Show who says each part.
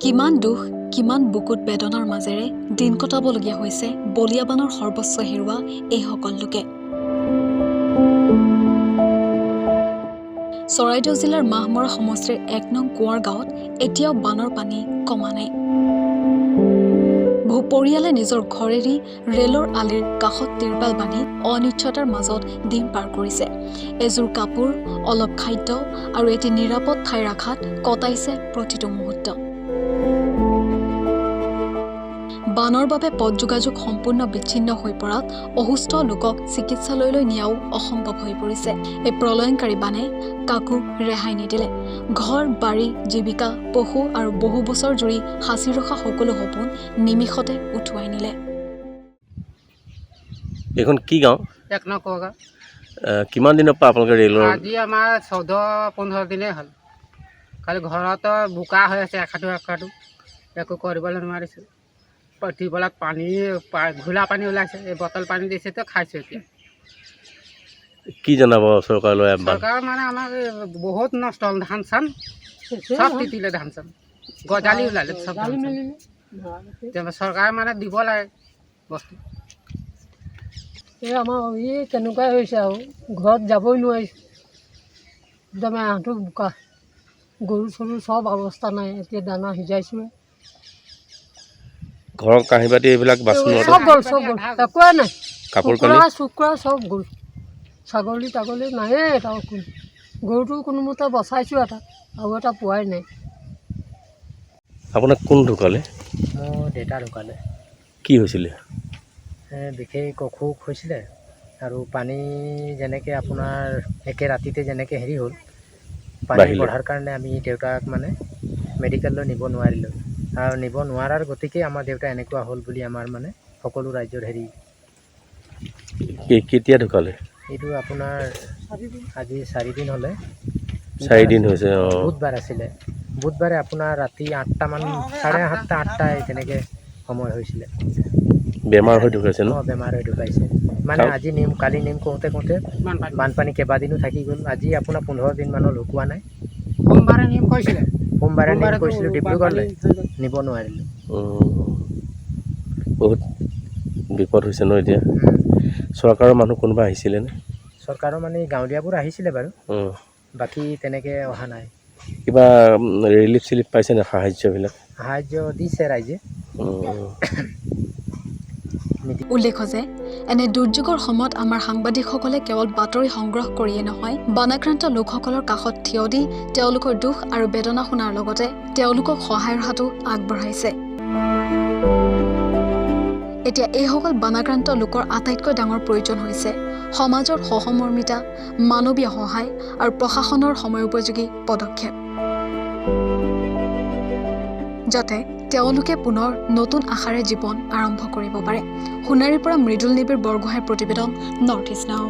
Speaker 1: কিমান দুখ কিমান বুকুত বেদনাৰ মাজেৰে দিন কটাবলগীয়া হৈছে বলিয়া বানৰ সৰ্বস্ব হেৰুৱা এইসকল লোকে। চৰাইদেউ জিলাৰ মাহমৰা সমষ্টিৰ ১ নং কুঁৱাৰ গাঁৱত এতিয়াও বানৰ পানী কমা নাই। বহু পৰিয়ালে নিজৰ ঘৰ এৰি ৰেলৰ আলিৰ কাষত তিৰপাল বান্ধি অনিশ্চয়তাৰ মাজত দিন পাৰ কৰিছে। এযোৰ কাপোৰ, অলপ খাদ্য আৰু এটি নিৰাপদ ঠাই ৰখাত কটাইছে প্ৰতিটো মুহূৰ্ত। বানৰ বাবে পথ যোগাযোগ সম্পূৰ্ণ বিচ্ছিন্ন হৈ পৰাত অসুস্থ লোকক চিকিৎসালয়লৈ নিয়াও অসম্ভৱ হৈ পৰিছে। এই প্ৰলয়ংকাৰী বানে কাকো ৰেহাই নিদিলে। ঘৰ, বাৰী, জীৱিকা, পশু আৰু বহু বছৰ জুৰি সাঁচি ৰখা সকলো সপোন নিমিষতে উঠুৱাই নিলে।
Speaker 2: এখন কি গাঁও?
Speaker 3: ১ নং কুঁৱাৰ গাঁও।
Speaker 2: কিমান দিনৰ পৰা আপোনালোকে ৰেলৰ?
Speaker 3: আজি আমাৰ ১৪-১৫ দিনেই হ'ল। খালি ঘৰত বোকা হৈ আছে এখাটো একো কৰিবলৈ নোৱাৰিছোঁ। টিউবৱেলত পানী ঘোলা পানী ওলাইছে, এই বটল পানী দিছে তো খাইছোঁ। এতিয়া
Speaker 2: কি জনাব চৰকাৰলৈ?
Speaker 3: চৰকাৰ মানে আমাক বহুত নষ্ট হ'ল, ধান চান চব তিতিলে, ধান চান গজালি ওলালে চব। চৰকাৰে মানে দিব লাগে বস্তু।
Speaker 4: এই আমাৰ এই তেনেকুৱাই হৈছে আৰু ঘৰত যাবই নোৱাৰিছোঁ। একদম আঁঠু বোকা, গৰু চৰু চব অৱস্থা নাই। এতিয়া দানা সিজাইছোঁ।
Speaker 2: ঘৰৰ কাঁহী বাতি এইবিলাক বাচন
Speaker 4: চব গ'ল, একোৱে নাই।
Speaker 2: কাপোৰ কানি
Speaker 4: কুকুৰা চব গ'ল। ছাগলী তাগলী নায়ে এটাও। গৰুটো কোনোমতে বচাইছোঁ, এটা আৰু এটা পোৱাই নাই।
Speaker 2: আপোনাক কোন ঢুকালে?
Speaker 5: মোৰ দেউতা ঢুকালে।
Speaker 2: কি হৈছিলে?
Speaker 5: বিশেষ অসুখ হৈছিলে আৰু পানী যেনেকৈ আপোনাৰ একে ৰাতিতে যেনেকৈ হেৰি হ'ল, পানী বঢ়াৰ কাৰণে আমি দেউতাক মানে মেডিকেললৈ নিব নোৱাৰিলোঁ। আৰু নিব নোৱাৰাৰ গতিকে আমাৰ দেউতা এনেকুৱা হ'ল বুলি আমাৰ মানে সকলো ৰাজ্যৰ হেৰি।
Speaker 2: কেতিয়া ঢুকালে?
Speaker 5: এইটো আপোনাৰ আজি 4 দিন হ'লে।
Speaker 2: 4 দিন হৈছে।
Speaker 5: বুধবাৰ আছিলে। বুধবাৰে আপোনাৰ ৰাতি 8টামান, 7:30, 8টা তেনেকৈ সময় হৈছিলে।
Speaker 2: বেমাৰ হৈ ঢুকাইছে ন?
Speaker 5: বেমাৰ হৈ ঢুকাইছে মানে আজি নিম, কালি নিম কওঁতে বানপানী কেইবাদিনো থাকি গ'ল। আজি আপোনাৰ 15 দিনমানৰ ঢুকোৱা নাই।
Speaker 3: সোমবাৰে নিম কৈছিলে,
Speaker 5: সোমবাৰে নিম কৈছিলোঁ ডিব্ৰুগড়লৈ, নিব নোৱাৰিলোঁ।
Speaker 2: বহুত বিপদ হৈছে ন এতিয়া। চৰকাৰৰ মানুহ কোনোবা আহিছিলেনে?
Speaker 5: চৰকাৰৰ মানে গাঁৱলীয়াবোৰ আহিছিলে বাৰু, বাকী তেনেকৈ অহা নাই।
Speaker 2: কিবা ৰিলিফ চিলিফ পাইছে নে? সাহায্যবিলাক
Speaker 5: সাহায্য দিছে ৰাইজে।
Speaker 1: উল্লেখ যে এনে দুৰ্যোগৰ সময়ত আমাৰ সাংবাদিকসকলে কেৱল বাতৰি সংগ্ৰহ কৰিয়ে নহয়, বানাক্ৰান্ত লোকসকলৰ কাষত থিয় দি তেওঁলোকৰ দুখ আৰু বেদনা শুনাৰ লগতে তেওঁলোকক সহায়ৰ হাতো আগবঢ়াইছে। এতিয়া এইসকল বানাক্ৰান্ত লোকৰ আটাইতকৈ ডাঙৰ প্ৰয়োজন হৈছে সমাজৰ সহমৰ্মিতা, মানৱীয় সহায় আৰু প্ৰশাসনৰ সময়োপযোগী পদক্ষেপ, যাতে তেওঁলোকে পুনৰ নতুন আশাৰে জীৱন আৰম্ভ কৰিব পাৰে। সোণাৰীৰ পৰা মৃদুল নিবিড় বৰগোহাঁইৰ প্ৰতিবেদন, নৰ্থ ইষ্ট নাও।